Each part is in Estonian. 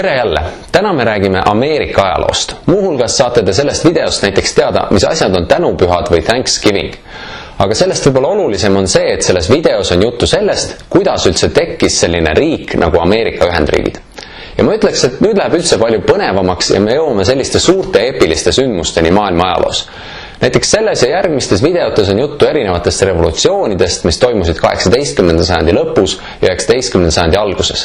Tere jälle! Täna me räägime Ameerika ajaloost. Muuhulgas saate te sellest videost näiteks teada, mis asjad on tänupühad või Thanksgiving. Aga sellest võib-olla olulisem on see, et selles videos on juttu sellest, kuidas üldse tekkis selline riik nagu Ameerika Ühendriigid. Ja ma ütleks, et nüüd läheb üldse palju põnevamaks ja me jõuame selliste suurte eepiliste sündmusteni maailma ajaloos. Näiteks selles ja järgmistes videotes on juttu erinevatest revolutsioonidest, mis toimusid 18. sajandi lõpus ja 19. sajandi alguses.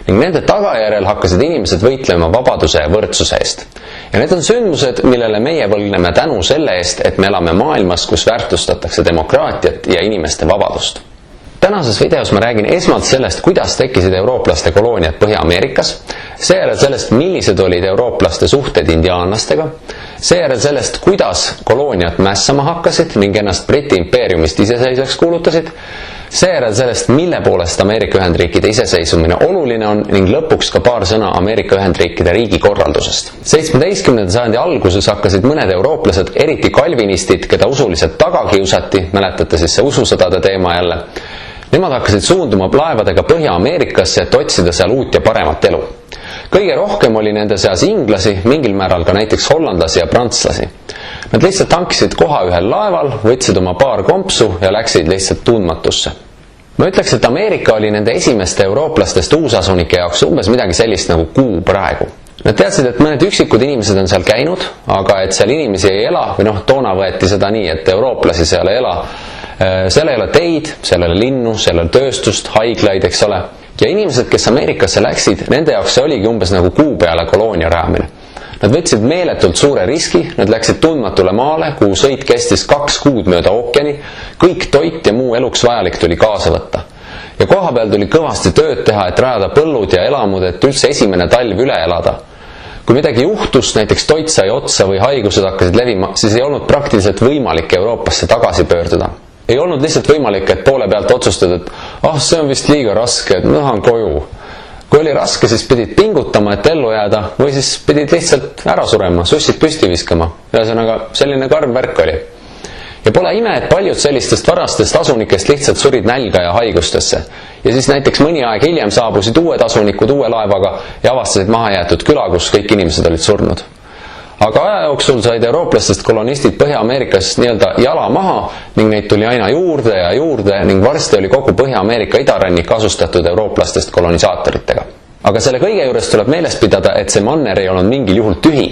Ning nende tagajärjel hakkasid inimesed võitlema vabaduse ja võrdsuse eest. Ja need on sündmused, millele meie võlgneme tänu selle eest, et me elame maailmas, kus väärtustatakse demokraatiat ja inimeste vabadust. Tänases videos ma räägin esmalt sellest, kuidas tekkisid eurooplaste kolooniad Põhja-Ameerikas, seejärel sellest, millised olid eurooplaste suhted indiaanlastega, seejärel sellest, kuidas kolooniad mässama hakkasid ning ennast Briti impeeriumist iseseisvaks kuulutasid, seejärel sellest, mille poolest Ameerika Ühendriikide iseseisvumine oluline on ning lõpuks ka paar sõna Ameerika Ühendriikide riigikorraldusest. 17. sajandi alguses hakkasid mõned eurooplased, eriti kalvinistid, keda usuliselt taga kiusati, mäletate siis see ususõdade teema jälle, nemad hakkasid suunduma laevadega Põhja-Ameerikasse, et otsida seal uut ja paremat elu. Kõige rohkem oli nende seas inglasi, mingil määral ka näiteks hollandlasi ja prantslasi. Nad lihtsalt hankisid koha ühel laeval, võtsid oma paar kompsu ja läksid lihtsalt tundmatusse. Ma ütleks, et Ameerika oli nende esimeste eurooplastest uusasunike jaoks umbes midagi sellist nagu Kuu praegu. Nad teadsid, et mõned üksikud inimesed on seal käinud, aga et seal inimesi ei ela, või toona võeti seda nii, et eurooplasi seal ei ela. Seal ei ole teid, seal ei ole linnu, seal ei ole tööstust, haiglaid, eks ole. Ja inimesed, kes Ameerikasse läksid, nende jaoks see oligi umbes nagu Kuu peale koloonia rajamine. Nad võtsid meeletult suure riski, nad läksid tundmatule maale, kuhu sõit kestis 2 kuud mööda ookeani, kõik toit ja muu eluks vajalik tuli kaasa võtta. Ja koha peal tuli kõvasti tööd teha, et rajada põllud ja elamud, et üldse esimene talv üle elada. Kui midagi juhtus, näiteks toit sai otsa või haigused hakkasid levima, siis ei olnud praktiliselt võimalik Euroopasse tagasi pöörduda. Ei olnud lihtsalt võimalik, et poole pealt otsustada, et see on vist liiga raske, et ma tahan koju. Kui oli raske, siis pidid pingutama, et ellu jääda, või siis pidid lihtsalt ära surema, sussid püsti viskama. Ühesõnaga, selline karm värk oli. Ja pole ime, et paljud sellistest varastest asunikest lihtsalt surid nälga ja haigustesse. Ja siis näiteks mõni aeg hiljem saabusid uued asunikud uue laevaga ja avastasid mahajäetud küla, kus kõik inimesed olid surnud. Aga aja jooksul said eurooplastest kolonistid Põhja-Ameerikas nii-öelda jala maha ning neid tuli aina juurde ja juurde ning varsti oli kogu Põhja-Ameerika idarannik asustatud eurooplastest kolonisaaatoritega. Aga selle kõige juures tuleb meeles pidada, et see manner ei olnud mingil juhul tühi.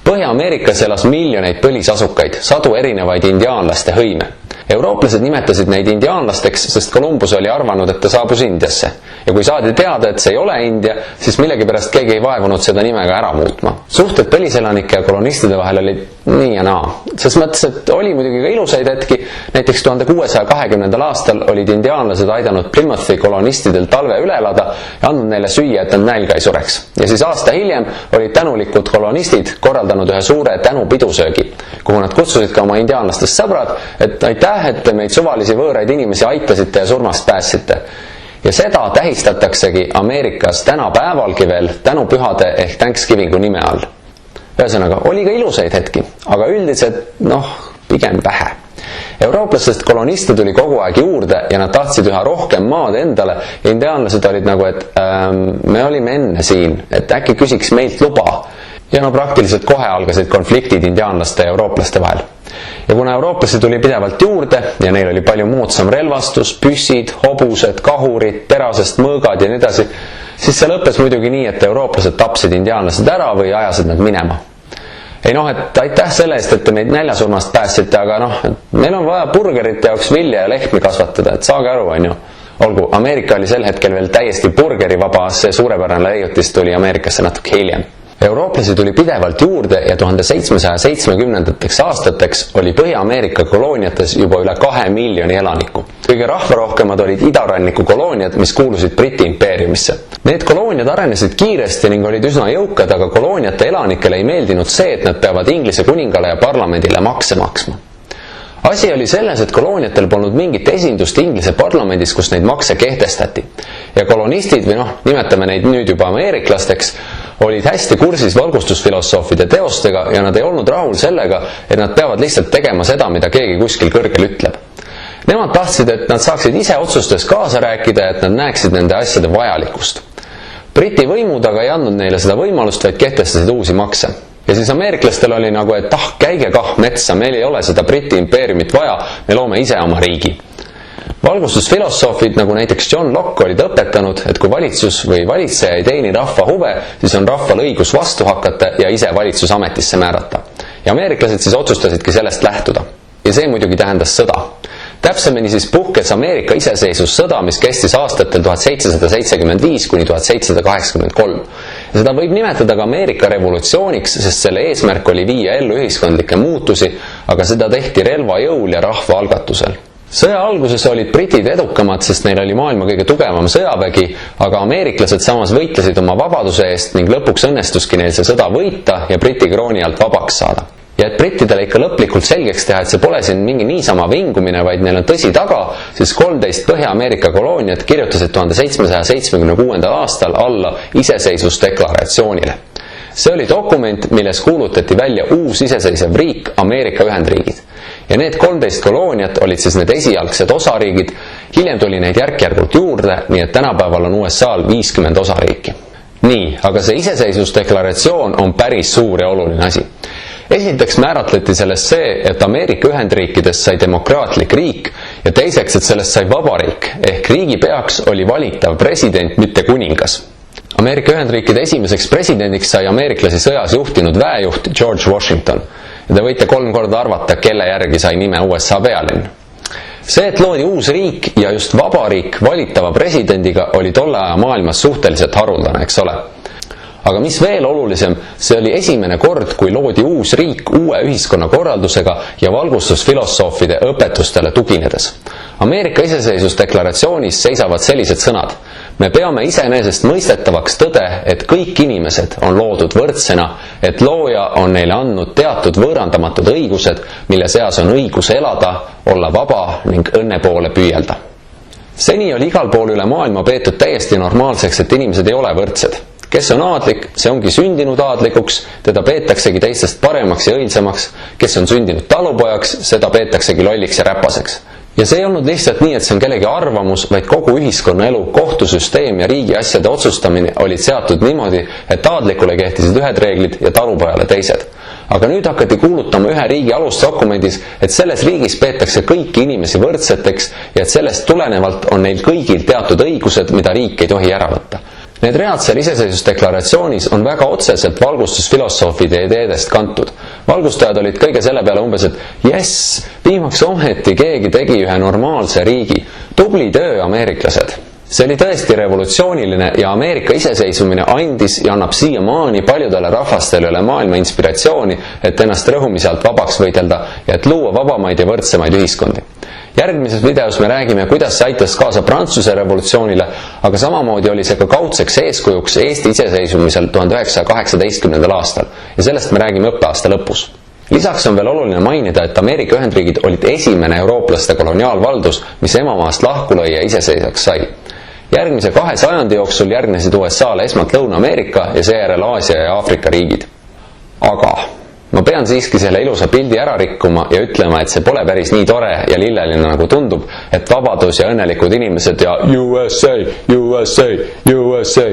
Põhja-Ameerikas elas miljoneid põlisasukaid, sadu erinevaid indiaanlaste hõime. Eurooplased nimetasid neid indiaanlasteks, sest Columbus oli arvanud, et ta saabus Indiasse. Ja kui saadi teada, et see ei ole India, siis millegipärast keegi ei vaevunud seda nime ka ära muutma. Suhted põliselanike ja kolonistide vahel olid nii ja naa. Selles mõttes, et oli muidugi ka ilusaid hetki. Näiteks 1620. aastal olid indiaanlased aidanud Plymouthi kolonistidel talve üle elada ja andnud neile süüa, et nad nälga ei sureks. Ja siis aasta hiljem olid tänulikud kolonistid korraldanud ühe suure tänupidusöögi, kuhu nad kutsusid ka oma indiaanlastest sõbrad, et aitäh, et te meid suvalisi võõraid inimesi aitasite ja surmast päässite. Ja seda tähistataksegi Ameerikas tänapäevalgi veel tänupühade ehk Thanksgivingu nime all. Ühesõnaga, oli ka ilusaid hetki, aga üldiselt, pigem vähe. Eurooplastest koloniste tuli kogu aeg juurde ja nad tahtsid üha rohkem maad endale. Indiaanlased olid nagu, et me olime enne siin, et äkki küsiks meilt luba. Ja praktiliselt kohe algasid konfliktid indiaanlaste ja eurooplaste vahel. Ja kuna eurooplasi tuli pidevalt juurde ja neil oli palju moodsam relvastus, püssid, hobused, kahurid, terasest mõõgad ja nii edasi, siis see lõppes muidugi nii, et eurooplased tapsid indiaanlased ära või ajasid nad minema. Et aitäh selle eest, et te meid näljasurmast päässite, aga meil on vaja burgerite jaoks vilja ja lehmi kasvatada, et saage aru, Olgu, Ameerika oli sel hetkel veel täiesti burgerivaba, see suurepärane leiutis tuli Ameerikasse natuke hiljem. Eurooplasi tuli pidevalt juurde ja 1770. aastateks oli Põhja-Ameerika kolooniates juba üle 2 miljoni elaniku. Kõige rahvarohkemad olid idaranniku kolooniad, mis kuulusid Briti impeeriumisse. Need kolooniad arenesid kiiresti ning olid üsna jõukad, aga kolooniate elanikele ei meeldinud see, et nad peavad Inglise kuningale ja parlamendile makse maksma. Asi oli selles, et kolooniatel polnud mingit esindust Inglise parlamendis, kus neid makse kehtestati. Ja kolonistid, või nimetame neid nüüd juba ameeriklasteks, olid hästi kursis valgustusfilosoofide teostega ja nad ei olnud rahul sellega, et nad peavad lihtsalt tegema seda, mida keegi kuskil kõrgel ütleb. Nemad tahtsid, et nad saaksid ise otsustes kaasa rääkida ja et nad näeksid nende asjade vajalikkust. Briti võimud aga ei andnud neile seda võimalust, vaid kehtestasid uusi makse. Ja siis ameeriklastel oli nagu, et käige kah metsa, meil ei ole seda Briti impeeriumit vaja, me loome ise oma riigi. Valgustusfilosoofid nagu näiteks John Locke olid õpetanud, et kui valitsus või valitseja ei teeni rahva huve, siis on rahval õigus vastu hakata ja ise valitsusametisse määrata. Ja ameeriklased siis otsustasidki sellest lähtuda. Ja see muidugi tähendas sõda. Täpsemini siis puhkes Ameerika iseseisvussõda, mis kestis aastatel 1775 kuni 1783. Ja seda võib nimetada ka Ameerika revolutsiooniks, sest selle eesmärk oli viia ellu ühiskondlikke muutusi, aga seda tehti relva jõul ja rahva algatusel. Sõja alguses olid britid edukamad, sest neil oli maailma kõige tugevam sõjavägi, aga ameeriklased samas võitlesid oma vabaduse eest ning lõpuks õnnestuski neil see sõda võita ja Briti krooni alt vabaks saada. Ja et brittidele ikka lõplikult selgeks teha, et see pole siin mingi niisama vingumine, vaid neil on tõsi taga, siis 13 Põhja-Ameerika kolooniat kirjutasid 1776. aastal alla iseseisvusdeklaratsioonile. See oli dokument, milles kuulutati välja uus iseseisev riik Ameerika Ühendriigid. Ja need 13 kolooniat olid siis need esialgsed osariigid, hiljem tuli neid järk-järgult juurde, nii et tänapäeval on USA-l 50 osariiki. Nii, aga see iseseisvusdeklaratsioon on päris suur ja oluline asi. Esiteks määratleti sellest see, et Ameerika Ühendriikidest sai demokraatlik riik ja teiseks, et sellest sai vabariik, ehk riigi peaks oli valitav president, mitte kuningas. Ameerika Ühendriikide esimeseks presidendiks sai ameeriklasi sõjas juhtinud väejuht George Washington. Ja te võite 3 korda arvata, kelle järgi sai nime USA pealinn. See, et loodi uus riik ja just vabariik valitava presidendiga oli tolle aja maailmas suhteliselt haruldane, eks ole. Aga mis veel olulisem, see oli esimene kord, kui loodi uus riik uue ühiskonnakorraldusega ja valgustusfilosoofide õpetustele tuginedes. Ameerika iseseisvusdeklaratsioonis seisavad sellised sõnad. Me peame iseenesest mõistetavaks tõde, et kõik inimesed on loodud võrdsena, et looja on neile andnud teatud võõrandamatud õigused, mille seas on õigus elada, olla vaba ning õnne poole püüelda. Seni oli igal pool üle maailma peetud täiesti normaalseks, et inimesed ei ole võrdsed. Kes on aadlik, see ongi sündinud aadlikuks, teda peetaksegi teistest paremaks ja õilsamaks, kes on sündinud talupojaks, seda peetaksegi lolliks ja räpaseks. Ja see ei olnud lihtsalt nii, et see on kellegi arvamus, vaid kogu ühiskonnaelu, kohtusüsteem ja riigi asjade otsustamine olid seatud niimoodi, et aadlikule kehtisid ühed reeglid ja talupojale teised. Aga nüüd hakati kuulutama ühe riigi alusdokumendis, et selles riigis peetakse kõiki inimesi võrdseteks ja et sellest tulenevalt on neil kõigil teatud õigused, mida riik ei tohi ära võtta. Need read seal iseseisvusdeklaratsioonis on väga otseselt valgustusfilosoofide ideedest kantud. Valgustajad olid kõige selle peale umbes, et jess, viimaks ometi keegi tegi ühe normaalse riigi. Tubli töö, ameeriklased! See oli tõesti revolutsiooniline ja Ameerika iseseisvumine andis ja annab siiamaani paljudele rahvastele üle maailma inspiratsiooni, et ennast rõhumise alt vabaks võidelda ja et luua vabamaid ja võrdsemaid ühiskondi. Järgmises videos me räägime, kuidas see aitas kaasa Prantsuse revolutsioonile, aga samamoodi oli see ka kaudseks eeskujuks Eesti iseseisvumisel 1918. aastal ja sellest me räägime õppeaasta lõpus. Lisaks on veel oluline mainida, et Ameerika Ühendriigid olid esimene eurooplaste koloniaalvaldus, mis emamaast lahku lõi ja iseseisvaks sai. Järgmise 2 sajandi jooksul järgnesid USA-le esmalt Lõuna-Ameerika ja seejärel Aasia ja Aafrika riigid. Aga ma pean siiski selle ilusa pildi ära rikkuma ja ütlema, et see pole päris nii tore ja lilleline nagu tundub, et vabadus ja õnnelikud inimesed ja USA, USA, USA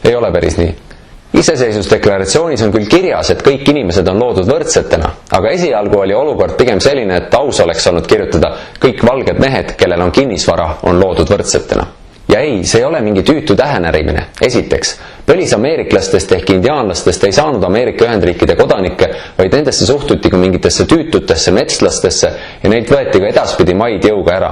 ei ole päris nii. Iseseisvusdeklaratsioonis on küll kirjas, et kõik inimesed on loodud võrdsetena, aga esialgu oli olukord pigem selline, et aus oleks olnud kirjutada kõik valged mehed, kellel on kinnisvara, on loodud võrdsetena. Ja ei, see ei ole mingi tüütu tähenärimine. Esiteks, põlisameeriklastest ehk indiaanlastest ei saanud Ameerika Ühendriikide kodanikke, vaid nendesse suhtuti kui mingitesse tüütutesse metslastesse ja neilt võeti ka edaspidi maid jõuga ära.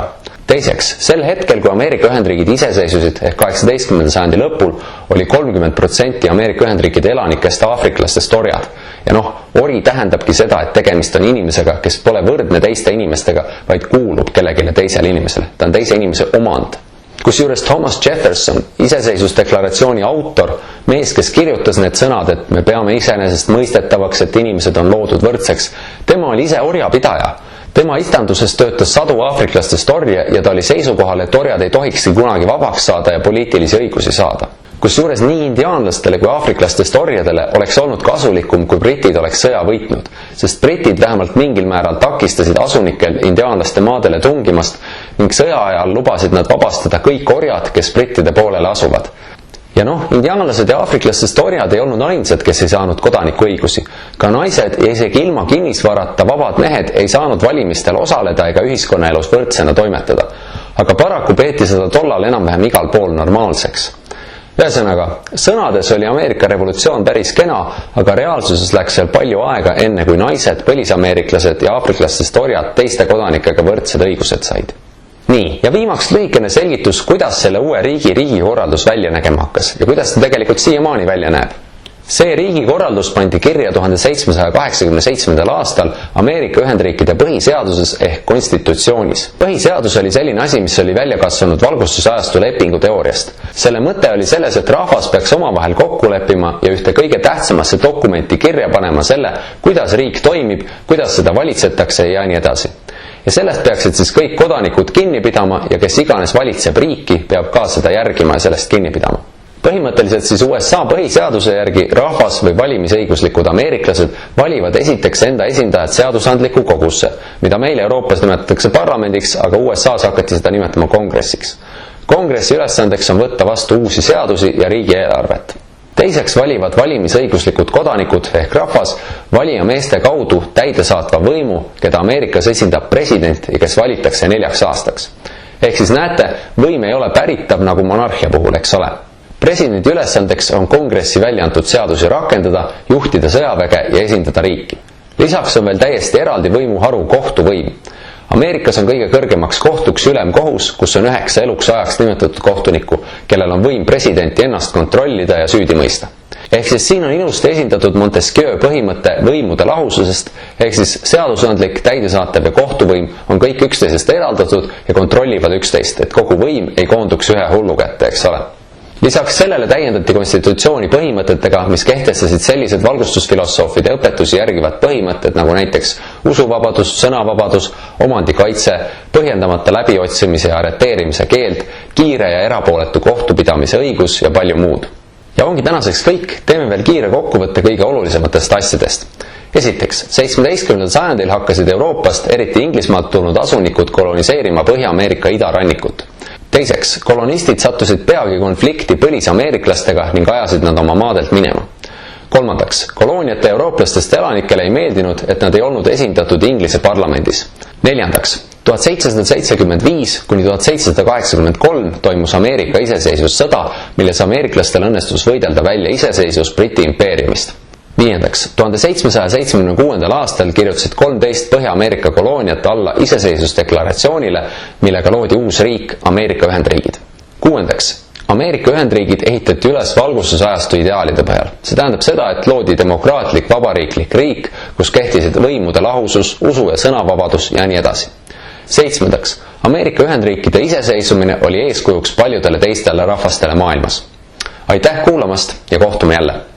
Teiseks, sel hetkel, kui Ameerika Ühendriigid iseseisvusid ehk 18. sajandi lõpul, oli 30% Ameerika Ühendriikide elanikest aafriklastest orjad. Ja ori tähendabki seda, et tegemist on inimesega, kes pole võrdne teiste inimestega, vaid kuulub kellegile teisele inimesele. Ta on teise inimese omand. Kusjuures Thomas Jefferson, iseseisvusdeklaratsiooni autor, mees, kes kirjutas need sõnad, et me peame iseenesest mõistetavaks, et inimesed on loodud võrdseks, tema oli ise orjapidaja. Tema istanduses töötas sadu aafriklastest orje ja ta oli seisukohal, et orjad ei tohikski kunagi vabaks saada ja poliitilisi õigusi saada. Kusjuures nii indiaanlastele kui aafriklastest orjadele oleks olnud kasulikum, kui britid oleks sõja võitnud, sest britid vähemalt mingil määral takistasid asunikel indiaanlaste maadele tungimast ning sõja ajal lubasid nad vabastada kõik orjad, kes brittide poolele asuvad. Ja indiaanlased ja aafriklastest orjad ei olnud ainsad, kes ei saanud kodanikuõigusi. Ka naised ja isegi ilma kinnisvarata vabad mehed ei saanud valimistel osaleda ega ühiskonnaelus võrdsena toimetada. Aga paraku peeti seda tollal enam-vähem igal pool normaalseks. Ühesõnaga, sõnades oli Ameerika revolutsioon päris kena, aga reaalsuses läks seal palju aega enne kui naised, põlisameeriklased ja aafriklastest orjad teiste kodanikega võrdsed õigused said. Nii, ja viimaks lühikene selgitus, kuidas selle uue riigikorraldus välja nägema hakkas ja kuidas ta tegelikult siiamaani välja näeb. See riigikorraldus pandi kirja 1787. aastal Ameerika Ühendriikide põhiseaduses ehk konstitutsioonis. Põhiseadus oli selline asi, mis oli välja kasvanud valgustusajastu lepinguteooriast. Selle mõte oli selles, et rahvas peaks omavahel kokku leppima ja ühte kõige tähtsamasse dokumenti kirja panema selle, kuidas riik toimib, kuidas seda valitsetakse ja nii edasi. Ja sellest peaksid siis kõik kodanikud kinni pidama ja kes iganes valitseb riiki, peab ka seda järgima ja sellest kinni pidama. Põhimõtteliselt siis USA põhiseaduse järgi rahvas või valimisõiguslikud ameeriklased valivad esiteks enda esindajad seadusandliku kogusse, mida meil Euroopas nimetatakse parlamendiks, aga USAs hakati seda nimetama kongressiks. Kongressi ülesandeks on võtta vastu uusi seadusi ja riigieelarvet. Teiseks valivad valimisõiguslikud kodanikud ehk rahvas valijameeste kaudu täidesaatva võimu, keda Ameerikas esindab president ja kes valitakse 4 aastaks. Ehk siis näete, võim ei ole päritav nagu monarhia puhul, eks ole. Presidendi ülesandeks on kongressi välja antud seadusi rakendada, juhtida sõjaväge ja esindada riiki. Lisaks on veel täiesti eraldi võimuharu kohtuvõim. Ameerikas on kõige kõrgemaks kohtuks ülemkohus, kus on 9 eluks ajaks nimetatud kohtunikku, kellel on võim presidenti ennast kontrollida ja süüdi mõista. Ehk siis siin on ilusti esindatud Montesquieu põhimõte võimude lahususest, ehk siis seadusandlik, täidesaatev ja kohtuvõim on kõik üksteisest eraldatud ja kontrollivad üksteist, et kogu võim ei koonduks ühe hullu kätte, eks ole. Lisaks sellele täiendati konstitutsiooni põhimõtetega, mis kehtestasid sellised valgustusfilosoofide õpetusi järgivad põhimõtted nagu näiteks usuvabadus, sõnavabadus, omandikaitse, põhjendamata läbiotsimise ja arreteerimise keeld, kiire ja erapooletu kohtupidamise õigus ja palju muud. Ja ongi tänaseks kõik, teeme veel kiire kokkuvõtte kõige olulisematest asjadest. Esiteks, 17. sajandil hakkasid Euroopast, eriti Inglismaalt tulnud asunikud koloniseerima Põhja-Ameerika idarannikut. Teiseks, kolonistid sattusid peagi konflikti põlisameeriklastega ning ajasid nad oma maadelt minema. Kolmandaks, kolooniate eurooplastest elanikele ei meeldinud, et nad ei olnud esindatud Inglise parlamendis. Neljandaks, 1775 kuni 1783 toimus Ameerika iseseisvussõda, milles ameeriklastel õnnestus võidelda välja iseseisvus Briti impeeriumist. Viiendaks, 1776. aastal kirjutasid 13 Põhja-Ameerika kolooniat alla iseseisvusdeklaratsioonile, millega loodi uus riik Ameerika Ühendriigid. Kuuendaks, Ameerika Ühendriigid ehitati üles valgustusajastu ideaalide põhjal. See tähendab seda, et loodi demokraatlik vabariiklik riik, kus kehtisid võimude lahusus, usu- ja sõnavabadus ja nii edasi. Seitsmendaks, Ameerika Ühendriikide iseseisvumine oli eeskujuks paljudele teistele rahvastele maailmas. Aitäh kuulamast ja kohtume jälle!